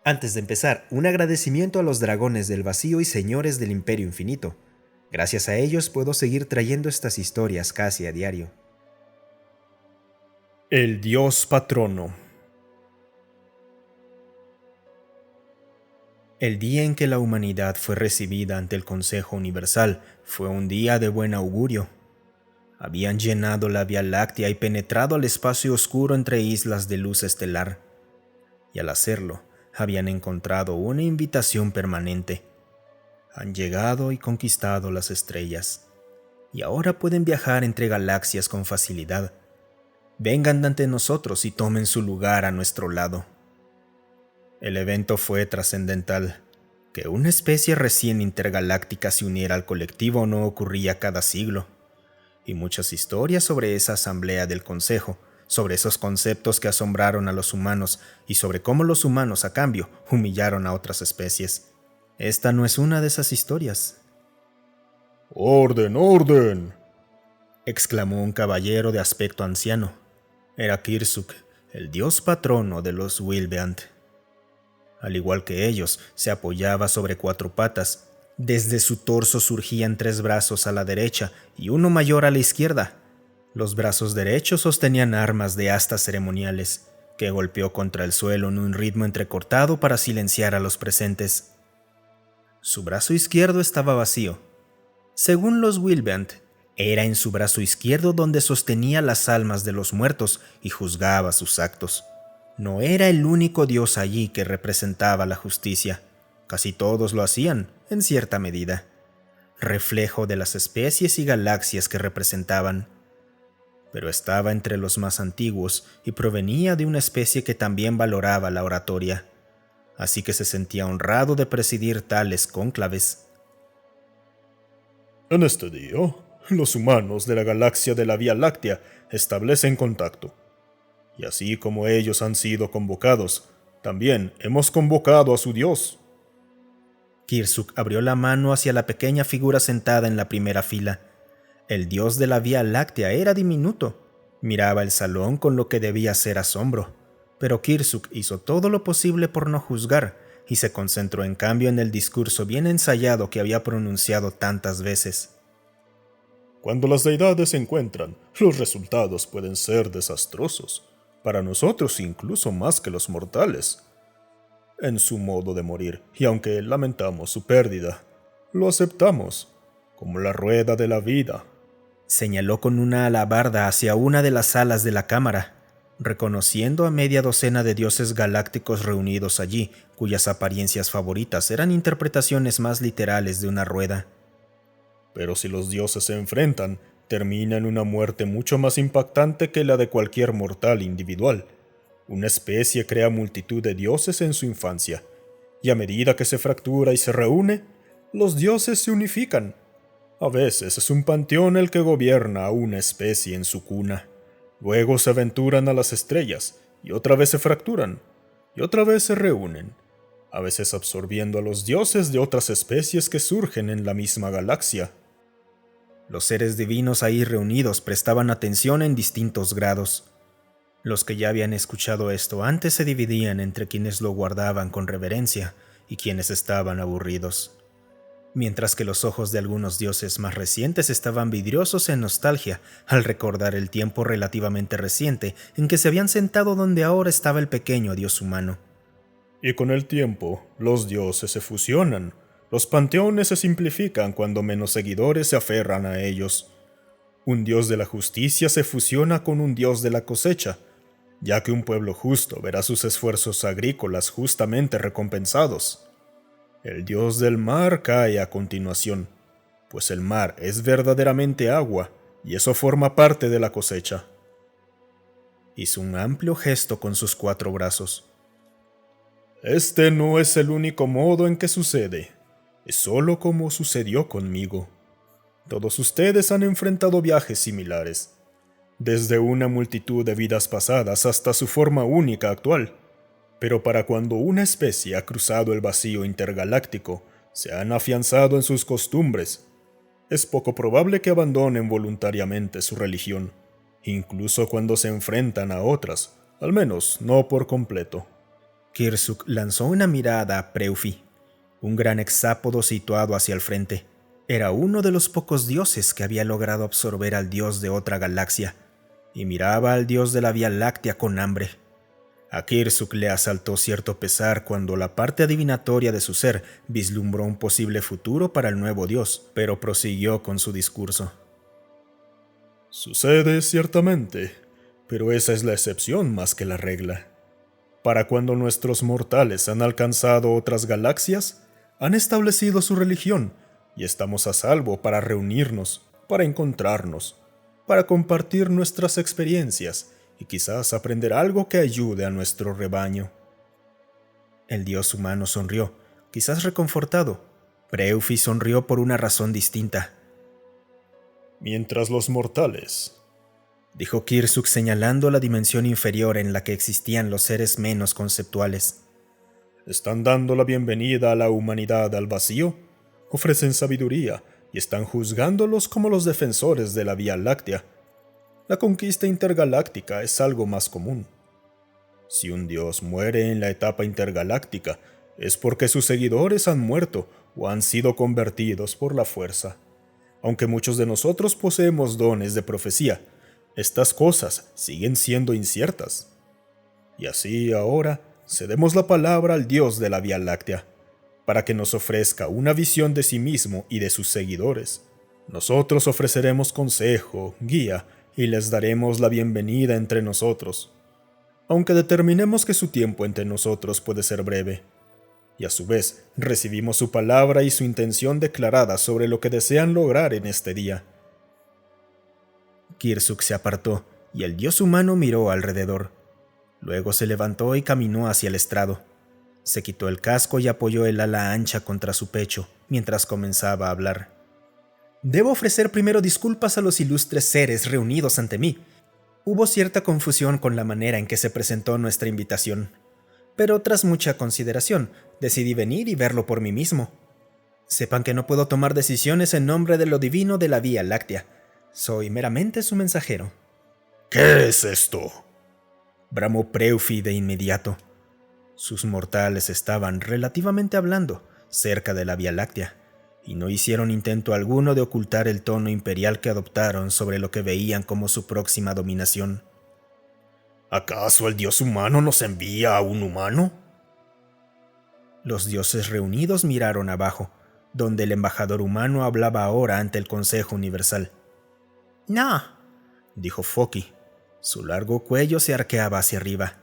Antes de empezar, un agradecimiento a los dragones del vacío y señores del Imperio Infinito. Gracias a ellos puedo seguir trayendo estas historias casi a diario. El dios patrono. El día en que la humanidad fue recibida ante el Consejo Universal fue un día de buen augurio. Habían llenado la Vía Láctea y penetrado al espacio oscuro entre islas de luz estelar. Y al hacerlo, habían encontrado una invitación permanente. Han llegado y conquistado las estrellas, y ahora pueden viajar entre galaxias con facilidad. Vengan ante nosotros y tomen su lugar a nuestro lado. El evento fue trascendental. Que una especie recién intergaláctica se uniera al colectivo no ocurría cada siglo. Y muchas historias sobre esa asamblea del Consejo, sobre esos conceptos que asombraron a los humanos y sobre cómo los humanos, a cambio, humillaron a otras especies. Esta no es una de esas historias. ¡Orden, orden! Exclamó un caballero de aspecto anciano. Era Kirsuk, el dios patrono de los Wilbeant. Al igual que ellos, se apoyaba sobre 4 patas. Desde su torso surgían 3 brazos a la derecha y uno mayor a la izquierda. Los brazos derechos sostenían armas de astas ceremoniales, que golpeó contra el suelo en un ritmo entrecortado para silenciar a los presentes. Su brazo izquierdo estaba vacío. Según los Wilbeant, era en su brazo izquierdo donde sostenía las almas de los muertos y juzgaba sus actos. No era el único dios allí que representaba la justicia. Casi todos lo hacían, en cierta medida. Reflejo de las especies y galaxias que representaban. Pero estaba entre los más antiguos y provenía de una especie que también valoraba la oratoria. Así que se sentía honrado de presidir tales cónclaves. En este día, los humanos de la galaxia de la Vía Láctea establecen contacto. Y así como ellos han sido convocados, también hemos convocado a su dios. Kirsuk abrió la mano hacia la pequeña figura sentada en la primera fila. El dios de la Vía Láctea era diminuto. Miraba el salón con lo que debía ser asombro. Pero Kirsuk hizo todo lo posible por no juzgar, y se concentró en cambio en el discurso bien ensayado que había pronunciado tantas veces. Cuando las deidades se encuentran, los resultados pueden ser desastrosos, para nosotros incluso más que los mortales. En su modo de morir, y aunque lamentamos su pérdida, lo aceptamos, como la rueda de la vida. Señaló con una alabarda hacia una de las salas de la cámara, reconociendo a media docena de dioses galácticos reunidos allí, cuyas apariencias favoritas eran interpretaciones más literales de una rueda. Pero si los dioses se enfrentan, termina en una muerte mucho más impactante que la de cualquier mortal individual. Una especie crea multitud de dioses en su infancia, y a medida que se fractura y se reúne, los dioses se unifican. A veces es un panteón el que gobierna a una especie en su cuna. Luego se aventuran a las estrellas, y otra vez se fracturan, y otra vez se reúnen, a veces absorbiendo a los dioses de otras especies que surgen en la misma galaxia. Los seres divinos ahí reunidos prestaban atención en distintos grados. Los que ya habían escuchado esto antes se dividían entre quienes lo guardaban con reverencia y quienes estaban aburridos. Mientras que los ojos de algunos dioses más recientes estaban vidriosos en nostalgia al recordar el tiempo relativamente reciente en que se habían sentado donde ahora estaba el pequeño dios humano. Y con el tiempo, los dioses se fusionan. Los panteones se simplifican cuando menos seguidores se aferran a ellos. Un dios de la justicia se fusiona con un dios de la cosecha, ya que un pueblo justo verá sus esfuerzos agrícolas justamente recompensados. El dios del mar cae a continuación, pues el mar es verdaderamente agua, y eso forma parte de la cosecha. Hizo un amplio gesto con sus 4 brazos. Este no es el único modo en que sucede, es solo como sucedió conmigo. Todos ustedes han enfrentado viajes similares, desde una multitud de vidas pasadas hasta su forma única actual. Pero para cuando una especie ha cruzado el vacío intergaláctico, se han afianzado en sus costumbres, es poco probable que abandonen voluntariamente su religión, incluso cuando se enfrentan a otras, al menos no por completo. Kirsuk lanzó una mirada a Preufi, un gran hexápodo situado hacia el frente. Era uno de los pocos dioses que había logrado absorber al dios de otra galaxia, y miraba al dios de la Vía Láctea con hambre. A Kirsuk le asaltó cierto pesar cuando la parte adivinatoria de su ser vislumbró un posible futuro para el nuevo dios, pero prosiguió con su discurso. Sucede ciertamente, pero esa es la excepción más que la regla. Para cuando nuestros mortales han alcanzado otras galaxias, han establecido su religión y estamos a salvo para reunirnos, para encontrarnos, para compartir nuestras experiencias y quizás aprender algo que ayude a nuestro rebaño. El dios humano sonrió, quizás reconfortado. Preufi sonrió por una razón distinta. Mientras los mortales, dijo Kirsuk señalando la dimensión inferior en la que existían los seres menos conceptuales, están dando la bienvenida a la humanidad al vacío, ofrecen sabiduría y están juzgándolos como los defensores de la Vía Láctea. La conquista intergaláctica es algo más común. Si un dios muere en la etapa intergaláctica, es porque sus seguidores han muerto o han sido convertidos por la fuerza. Aunque muchos de nosotros poseemos dones de profecía, estas cosas siguen siendo inciertas. Y así ahora cedemos la palabra al dios de la Vía Láctea, para que nos ofrezca una visión de sí mismo y de sus seguidores. Nosotros ofreceremos consejo, guía, y les daremos la bienvenida entre nosotros, aunque determinemos que su tiempo entre nosotros puede ser breve. Y a su vez, recibimos su palabra y su intención declarada sobre lo que desean lograr en este día. Kirsuk se apartó y el dios humano miró alrededor. Luego se levantó y caminó hacia el estrado. Se quitó el casco y apoyó el ala ancha contra su pecho mientras comenzaba a hablar. Debo ofrecer primero disculpas a los ilustres seres reunidos ante mí. Hubo cierta confusión con la manera en que se presentó nuestra invitación, pero tras mucha consideración, decidí venir y verlo por mí mismo. Sepan que no puedo tomar decisiones en nombre de lo divino de la Vía Láctea. Soy meramente su mensajero. ¿Qué es esto?, bramó Preufi de inmediato. Sus mortales estaban, relativamente hablando, cerca de la Vía Láctea, y no hicieron intento alguno de ocultar el tono imperial que adoptaron sobre lo que veían como su próxima dominación. ¿Acaso el dios humano nos envía a un humano? Los dioses reunidos miraron abajo, donde el embajador humano hablaba ahora ante el Consejo Universal. «No», dijo Foki. Su largo cuello se arqueaba hacia arriba.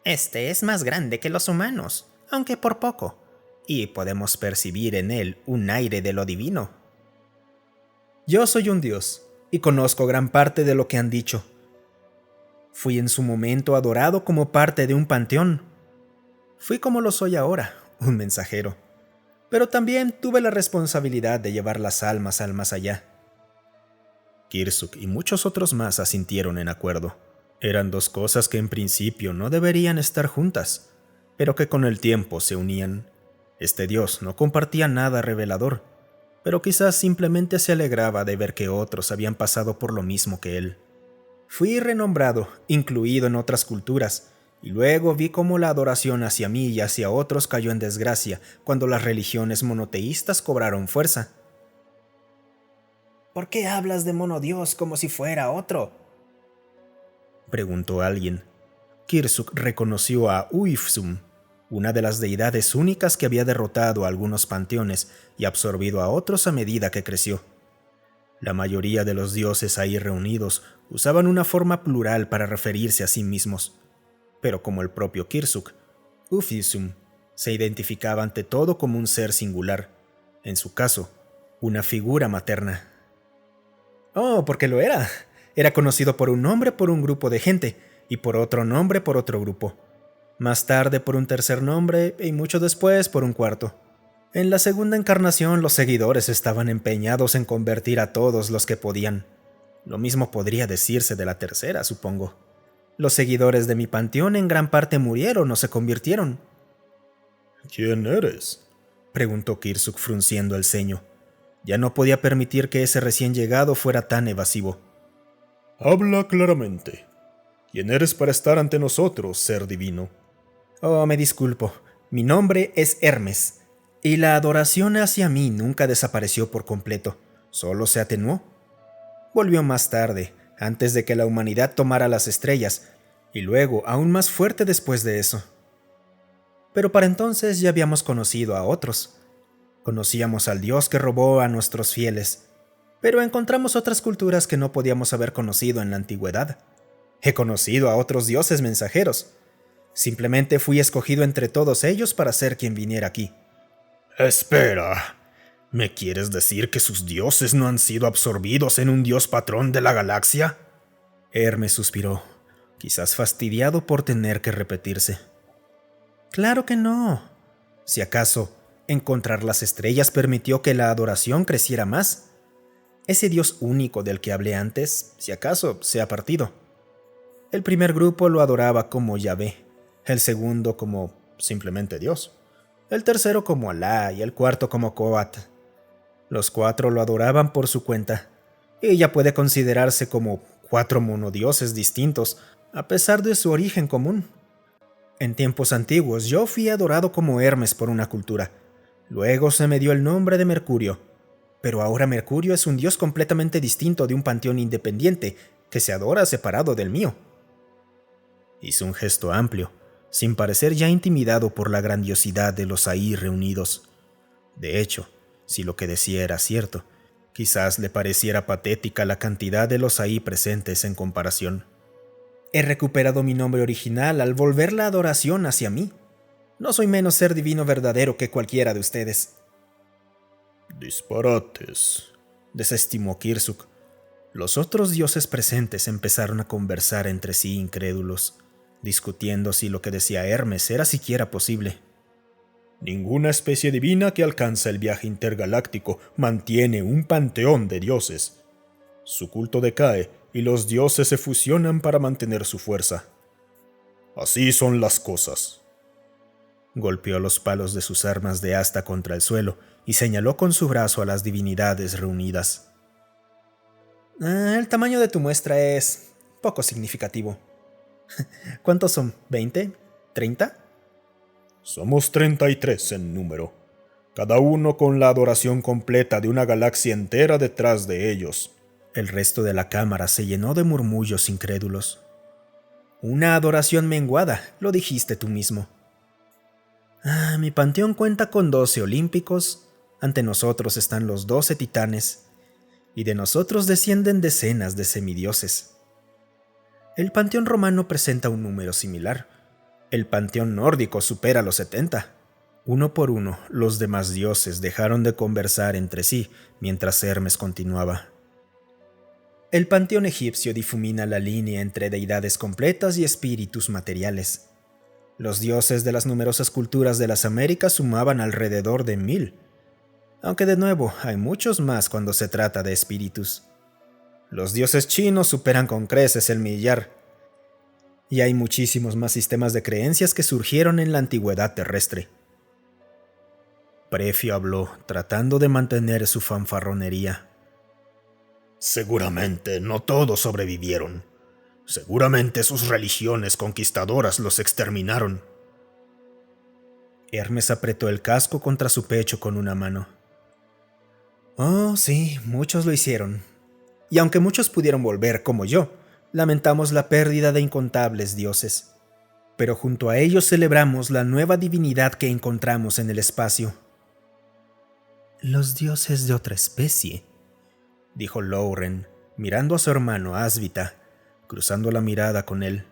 «Este es más grande que los humanos, aunque por poco, y podemos percibir en él un aire de lo divino». Yo soy un dios, y conozco gran parte de lo que han dicho. Fui en su momento adorado como parte de un panteón. Fui como lo soy ahora, un mensajero. Pero también tuve la responsabilidad de llevar las almas al más allá. Kirsuk y muchos otros más asintieron en acuerdo. Eran dos cosas que en principio no deberían estar juntas, pero que con el tiempo se unían. Este dios no compartía nada revelador, pero quizás simplemente se alegraba de ver que otros habían pasado por lo mismo que él. Fui renombrado, incluido en otras culturas, y luego vi cómo la adoración hacia mí y hacia otros cayó en desgracia cuando las religiones monoteístas cobraron fuerza. «¿Por qué hablas de monodios como si fuera otro?», preguntó alguien. Kirsuk reconoció a Uifsum, una de las deidades únicas que había derrotado a algunos panteones y absorbido a otros a medida que creció. La mayoría de los dioses ahí reunidos usaban una forma plural para referirse a sí mismos, pero como el propio Kirsuk, Uifsum se identificaba ante todo como un ser singular, en su caso, una figura materna. Oh, porque lo era. Era conocido por un nombre por un grupo de gente, y por otro nombre por otro grupo. Más tarde por un tercer nombre, y mucho después por un cuarto. En la segunda encarnación los seguidores estaban empeñados en convertir a todos los que podían. Lo mismo podría decirse de la tercera, supongo. Los seguidores de mi panteón en gran parte murieron o se convirtieron. ¿Quién eres?, preguntó Kirsuk frunciendo el ceño. Ya no podía permitir que ese recién llegado fuera tan evasivo. Habla claramente. ¿Quién eres para estar ante nosotros, ser divino? Oh, me disculpo. Mi nombre es Hermes, y la adoración hacia mí nunca desapareció por completo, solo se atenuó. Volvió más tarde, antes de que la humanidad tomara las estrellas, y luego aún más fuerte después de eso. Pero para entonces ya habíamos conocido a otros. Conocíamos al Dios que robó a nuestros fieles, pero encontramos otras culturas que no podíamos haber conocido en la antigüedad. He conocido a otros dioses mensajeros. Simplemente fui escogido entre todos ellos para ser quien viniera aquí. Espera, ¿me quieres decir que sus dioses no han sido absorbidos en un dios patrón de la galaxia? Hermes suspiró, quizás fastidiado por tener que repetirse. Claro que no. Si acaso, encontrar las estrellas permitió que la adoración creciera más. Ese Dios único del que hablé antes, si acaso, se ha partido. El primer grupo lo adoraba como Yahvé, el segundo como simplemente Dios, el tercero como Alá y el cuarto como Coat. Los 4 lo adoraban por su cuenta, y ya puede considerarse como 4 monodioses distintos, a pesar de su origen común. En tiempos antiguos yo fui adorado como Hermes por una cultura. Luego se me dio el nombre de Mercurio. Pero ahora Mercurio es un dios completamente distinto de un panteón independiente que se adora separado del mío. Hizo un gesto amplio, sin parecer ya intimidado por la grandiosidad de los ahí reunidos. De hecho, si lo que decía era cierto, quizás le pareciera patética la cantidad de los ahí presentes en comparación. He recuperado mi nombre original al volver la adoración hacia mí. No soy menos ser divino verdadero que cualquiera de ustedes. Disparates, desestimó Kirsuk. Los otros dioses presentes empezaron a conversar entre sí incrédulos, discutiendo si lo que decía Hermes era siquiera posible. Ninguna especie divina que alcanza el viaje intergaláctico mantiene un panteón de dioses. Su culto decae y los dioses se fusionan para mantener su fuerza. Así son las cosas. Golpeó los palos de sus armas de asta contra el suelo y señaló con su brazo a las divinidades reunidas. El tamaño de tu muestra es poco significativo. ¿Cuántos son? ¿20? ¿30? Somos 33 en número, cada uno con la adoración completa de una galaxia entera detrás de ellos. El resto de la cámara se llenó de murmullos incrédulos. Una adoración menguada, lo dijiste tú mismo. Mi panteón cuenta con 12 olímpicos, ante nosotros están los 12 titanes, y de nosotros descienden decenas de semidioses. El panteón romano presenta un número similar. El panteón nórdico supera los 70. Uno por uno, los demás dioses dejaron de conversar entre sí mientras Hermes continuaba. El panteón egipcio difumina la línea entre deidades completas y espíritus materiales. Los dioses de las numerosas culturas de las Américas sumaban alrededor de 1000, aunque de nuevo hay muchos más cuando se trata de espíritus. Los dioses chinos superan con creces el millar, y hay muchísimos más sistemas de creencias que surgieron en la antigüedad terrestre. Prefio habló, tratando de mantener su fanfarronería. Seguramente no todos sobrevivieron. Seguramente sus religiones conquistadoras los exterminaron. Hermes apretó el casco contra su pecho con una mano. Oh, sí, muchos lo hicieron. Y aunque muchos pudieron volver como yo, lamentamos la pérdida de incontables dioses. Pero junto a ellos celebramos la nueva divinidad que encontramos en el espacio. Los dioses de otra especie, dijo Lauren, mirando a su hermano Asvita, cruzando la mirada con él.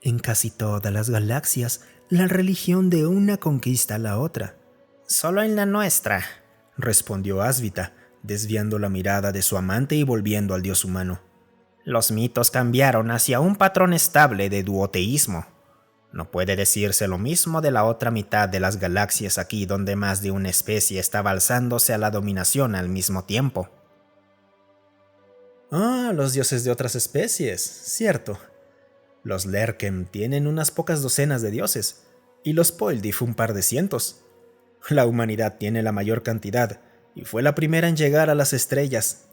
En casi todas las galaxias, la religión de una conquista a la otra. Solo en la nuestra, respondió Asvita, desviando la mirada de su amante y volviendo al dios humano. Los mitos cambiaron hacia un patrón estable de duoteísmo. No puede decirse lo mismo de la otra mitad de las galaxias aquí donde más de una especie estaba alzándose a la dominación al mismo tiempo. Los dioses de otras especies, cierto. Los Lerkem tienen unas pocas docenas de dioses, y los Poildif un par de cientos. La humanidad tiene la mayor cantidad, y fue la primera en llegar a las estrellas.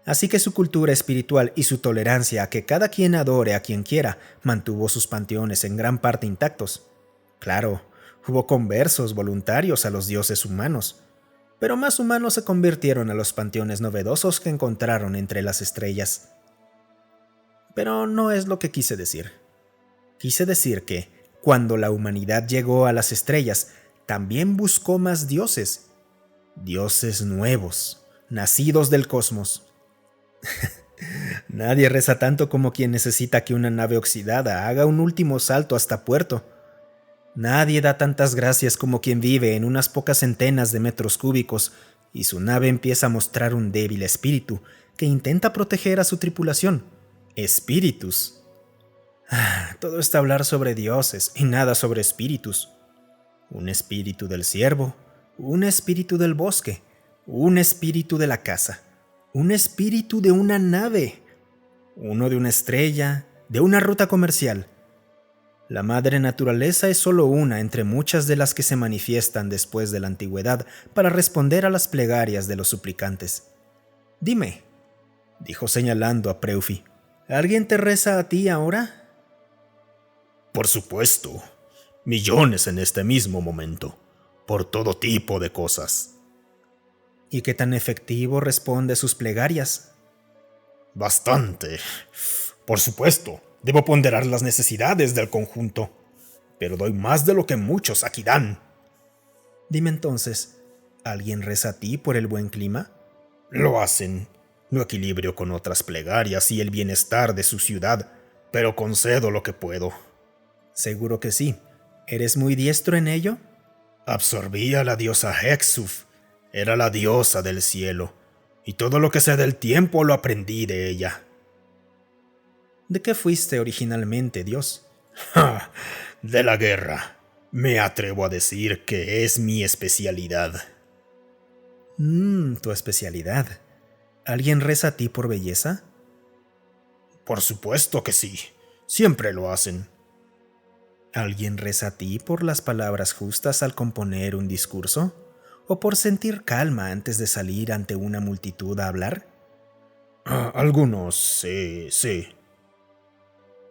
Así que su cultura espiritual y su tolerancia a que cada quien adore a quien quiera mantuvo sus panteones en gran parte intactos. Claro, hubo conversos voluntarios a los dioses humanos, pero más humanos se convirtieron a los panteones novedosos que encontraron entre las estrellas. Pero no es lo que quise decir. Quise decir que, cuando la humanidad llegó a las estrellas, también buscó más dioses. Dioses nuevos, nacidos del cosmos. Nadie reza tanto como quien necesita que una nave oxidada haga un último salto hasta puerto. Nadie da tantas gracias como quien vive en unas pocas centenas de metros cúbicos y su nave empieza a mostrar un débil espíritu que intenta proteger a su tripulación. Espíritus. Todo está hablar sobre dioses y nada sobre espíritus. Un espíritu del ciervo, un espíritu del bosque, un espíritu de la casa, un espíritu de una nave, uno de una estrella, de una ruta comercial. La madre naturaleza es solo una entre muchas de las que se manifiestan después de la antigüedad para responder a las plegarias de los suplicantes. Dime, dijo señalando a Preufi, ¿alguien te reza a ti ahora? Por supuesto, millones en este mismo momento, por todo tipo de cosas. ¿Y qué tan efectivo responde sus plegarias? Bastante. Por supuesto, debo ponderar las necesidades del conjunto, pero doy más de lo que muchos aquí dan. Dime entonces, ¿alguien reza a ti por el buen clima? Lo hacen. Lo equilibrio con otras plegarias y el bienestar de su ciudad, pero concedo lo que puedo. Seguro que sí. ¿Eres muy diestro en ello? Absorbí a la diosa Hexuf. Era la diosa del cielo, y todo lo que sé del tiempo lo aprendí de ella. ¿De qué fuiste originalmente, Dios? De la guerra. Me atrevo a decir que es mi especialidad. Tu especialidad. ¿Alguien reza a ti por belleza? Por supuesto que sí. Siempre lo hacen. ¿Alguien reza a ti por las palabras justas al componer un discurso? ¿O por sentir calma antes de salir ante una multitud a hablar? Algunos, sí.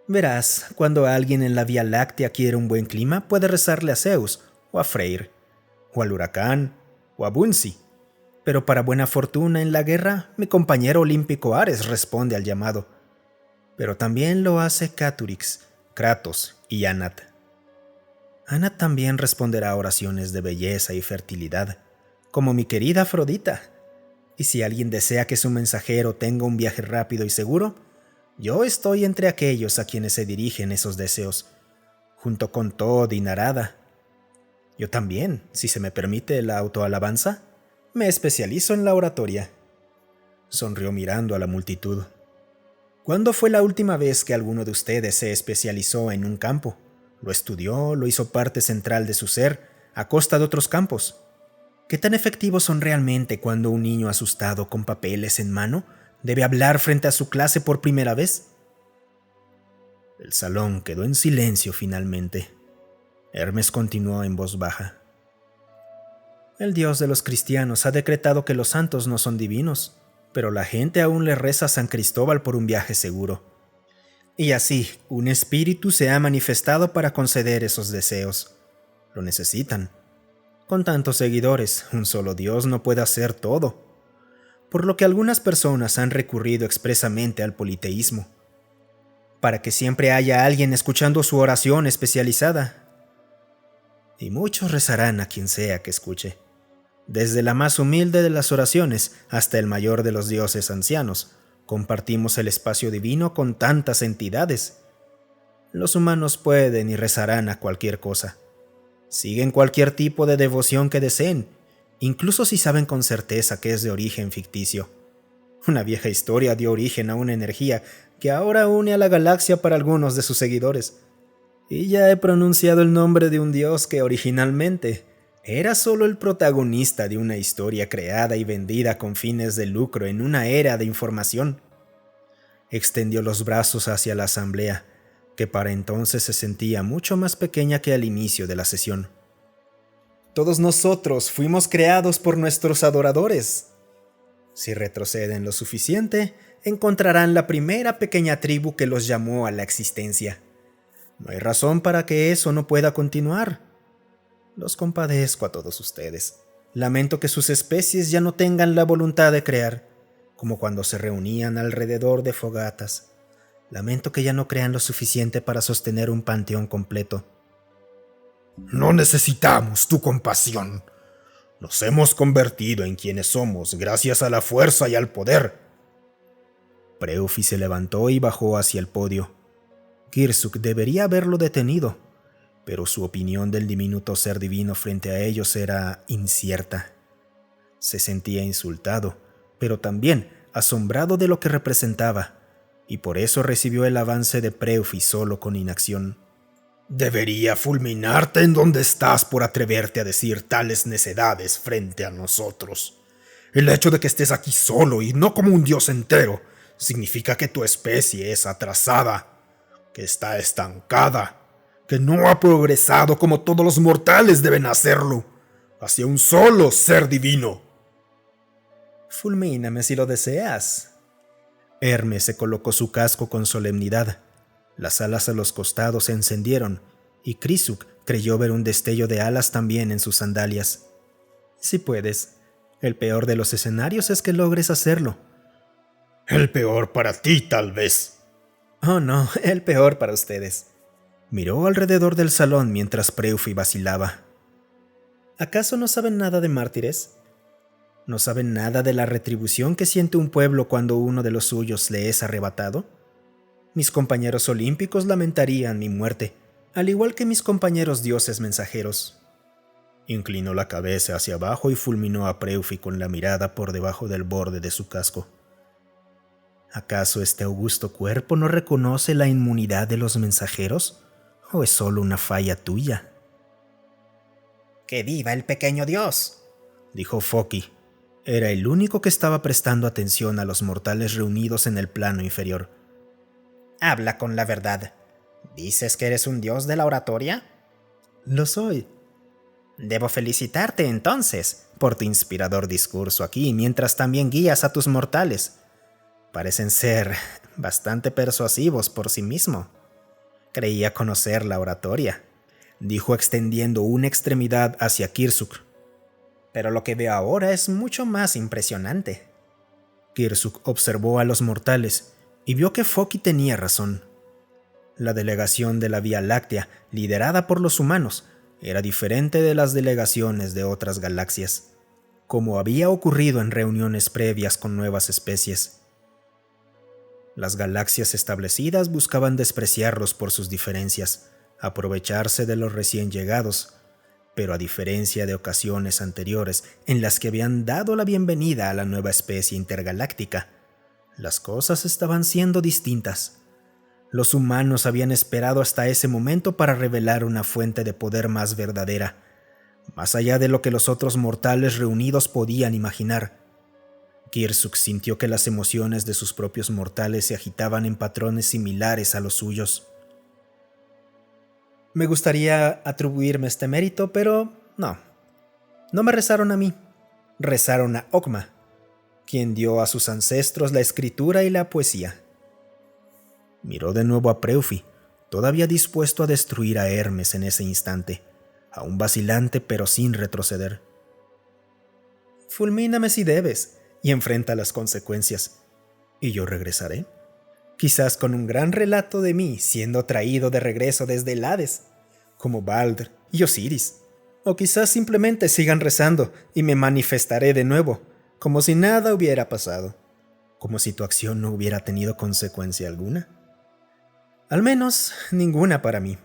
Verás, cuando alguien en la Vía Láctea quiere un buen clima, puede rezarle a Zeus, o a Freyr, o al huracán, o a Bunsi. Pero para buena fortuna en la guerra, mi compañero olímpico Ares responde al llamado. Pero también lo hace Caturix, Kratos y Anat. Anat también responderá a oraciones de belleza y fertilidad, como mi querida Afrodita. Y si alguien desea que su mensajero tenga un viaje rápido y seguro, yo estoy entre aquellos a quienes se dirigen esos deseos, junto con Tod y Narada. Yo también, si se me permite la autoalabanza, me especializo en la oratoria. Sonrió mirando a la multitud. ¿Cuándo fue la última vez que alguno de ustedes se especializó en un campo? Lo estudió, lo hizo parte central de su ser, a costa de otros campos. ¿Qué tan efectivos son realmente cuando un niño asustado con papeles en mano debe hablar frente a su clase por primera vez? El salón quedó en silencio finalmente. Hermes continuó en voz baja. El Dios de los cristianos ha decretado que los santos no son divinos, pero la gente aún le reza a San Cristóbal por un viaje seguro. Y así, un espíritu se ha manifestado para conceder esos deseos. Lo necesitan. Con tantos seguidores, un solo Dios no puede hacer todo. Por lo que algunas personas han recurrido expresamente al politeísmo, para que siempre haya alguien escuchando su oración especializada. Y muchos rezarán a quien sea que escuche, desde la más humilde de las oraciones hasta el mayor de los dioses ancianos. Compartimos el espacio divino con tantas entidades. Los humanos pueden y rezarán a cualquier cosa. Siguen cualquier tipo de devoción que deseen, incluso si saben con certeza que es de origen ficticio. Una vieja historia dio origen a una energía que ahora une a la galaxia para algunos de sus seguidores. Y ya he pronunciado el nombre de un dios que originalmente era solo el protagonista de una historia creada y vendida con fines de lucro en una era de información. Extendió los brazos hacia la asamblea, que para entonces se sentía mucho más pequeña que al inicio de la sesión. Todos nosotros fuimos creados por nuestros adoradores. Si retroceden lo suficiente, encontrarán la primera pequeña tribu que los llamó a la existencia. No hay razón para que eso no pueda continuar. Los compadezco a todos ustedes. Lamento que sus especies ya no tengan la voluntad de crear, como cuando se reunían alrededor de fogatas. Lamento que ya no crean lo suficiente para sostener un panteón completo. No necesitamos tu compasión. Nos hemos convertido en quienes somos gracias a la fuerza y al poder. Preufi se levantó y bajó hacia el podio. Kirsuk debería haberlo detenido, pero su opinión del diminuto ser divino frente a ellos era incierta. Se sentía insultado, pero también asombrado de lo que representaba, y por eso recibió el avance de Preufi solo con inacción. Debería fulminarte en donde estás por atreverte a decir tales necedades frente a nosotros. El hecho de que estés aquí solo y no como un dios entero significa que tu especie es atrasada, que está estancada, que no ha progresado como todos los mortales deben hacerlo, hacia un solo ser divino. Fulmíname si lo deseas. Hermes se colocó su casco con solemnidad. Las alas a los costados se encendieron, y Kirsuk creyó ver un destello de alas también en sus sandalias. Si puedes, el peor de los escenarios es que logres hacerlo. El peor para ti, tal vez. Oh no, el peor para ustedes. Miró alrededor del salón mientras Preufi vacilaba. ¿Acaso no saben nada de mártires? ¿No saben nada de la retribución que siente un pueblo cuando uno de los suyos le es arrebatado? Mis compañeros olímpicos lamentarían mi muerte, al igual que mis compañeros dioses mensajeros. Inclinó la cabeza hacia abajo y fulminó a Preufi con la mirada por debajo del borde de su casco. ¿Acaso este augusto cuerpo no reconoce la inmunidad de los mensajeros? ¿O es solo una falla tuya? ¡Que viva el pequeño dios!, dijo Foki. Era el único que estaba prestando atención a los mortales reunidos en el plano inferior. Habla con la verdad. ¿Dices que eres un dios de la oratoria? Lo soy. Debo felicitarte entonces por tu inspirador discurso aquí, mientras también guías a tus mortales. Parecen ser bastante persuasivos por sí mismo. Creía conocer la oratoria, dijo extendiendo una extremidad hacia Kirsuk. Pero lo que veo ahora es mucho más impresionante. Kirsuk observó a los mortales y vio que Foki tenía razón. La delegación de la Vía Láctea, liderada por los humanos, era diferente de las delegaciones de otras galaxias, como había ocurrido en reuniones previas con nuevas especies. Las galaxias establecidas buscaban despreciarlos por sus diferencias, aprovecharse de los recién llegados, pero a diferencia de ocasiones anteriores en las que habían dado la bienvenida a la nueva especie intergaláctica, las cosas estaban siendo distintas. Los humanos habían esperado hasta ese momento para revelar una fuente de poder más verdadera, más allá de lo que los otros mortales reunidos podían imaginar. Kirsuk sintió que las emociones de sus propios mortales se agitaban en patrones similares a los suyos. Me gustaría atribuirme este mérito, pero no. No me rezaron a mí, rezaron a Okma, quien dio a sus ancestros la escritura y la poesía. Miró de nuevo a Preufi, todavía dispuesto a destruir a Hermes en ese instante, aún vacilante pero sin retroceder. Fulmíname si debes, y enfrenta las consecuencias, y yo regresaré. Quizás con un gran relato de mí siendo traído de regreso desde el Hades, como Balder y Osiris. O quizás simplemente sigan rezando y me manifestaré de nuevo, como si nada hubiera pasado, como si tu acción no hubiera tenido consecuencia alguna. Al menos ninguna para mí.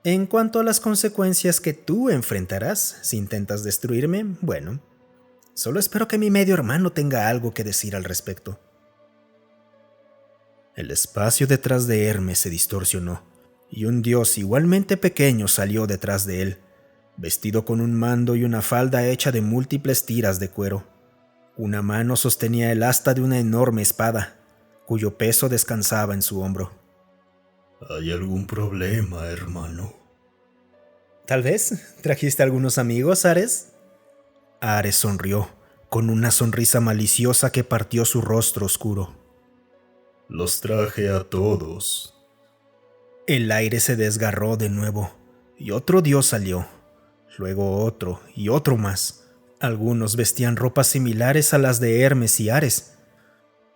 En cuanto a las consecuencias que tú enfrentarás si intentas destruirme, bueno, solo espero que mi medio hermano tenga algo que decir al respecto. El espacio detrás de Hermes se distorsionó, y un dios igualmente pequeño salió detrás de él, vestido con un mando y una falda hecha de múltiples tiras de cuero. Una mano sostenía el asta de una enorme espada, cuyo peso descansaba en su hombro. ¿Hay algún problema, hermano? Tal vez. ¿Trajiste algunos amigos, Ares? Ares sonrió, con una sonrisa maliciosa que partió su rostro oscuro. Los traje a todos. El aire se desgarró de nuevo, y otro dios salió, luego otro y otro más. Algunos vestían ropas similares a las de Hermes y Ares,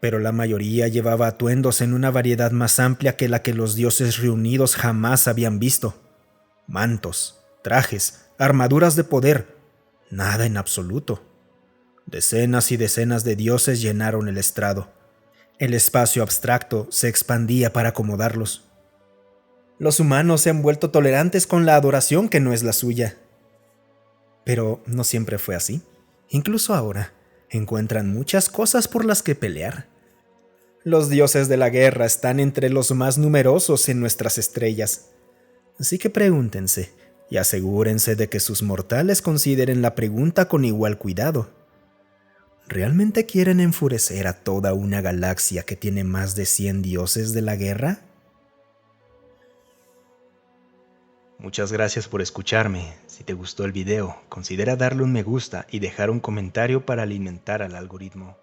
pero la mayoría llevaba atuendos en una variedad más amplia que la que los dioses reunidos jamás habían visto. Mantos, trajes, armaduras de poder, nada en absoluto. Decenas y decenas de dioses llenaron el estrado. El espacio abstracto se expandía para acomodarlos. Los humanos se han vuelto tolerantes con la adoración que no es la suya. Pero no siempre fue así. Incluso ahora encuentran muchas cosas por las que pelear. Los dioses de la guerra están entre los más numerosos en nuestras estrellas. Así que pregúntense y asegúrense de que sus mortales consideren la pregunta con igual cuidado. ¿Realmente quieren enfurecer a toda una galaxia que tiene más de 100 dioses de la guerra? Muchas gracias por escucharme. Si te gustó el video, considera darle un me gusta y dejar un comentario para alimentar al algoritmo.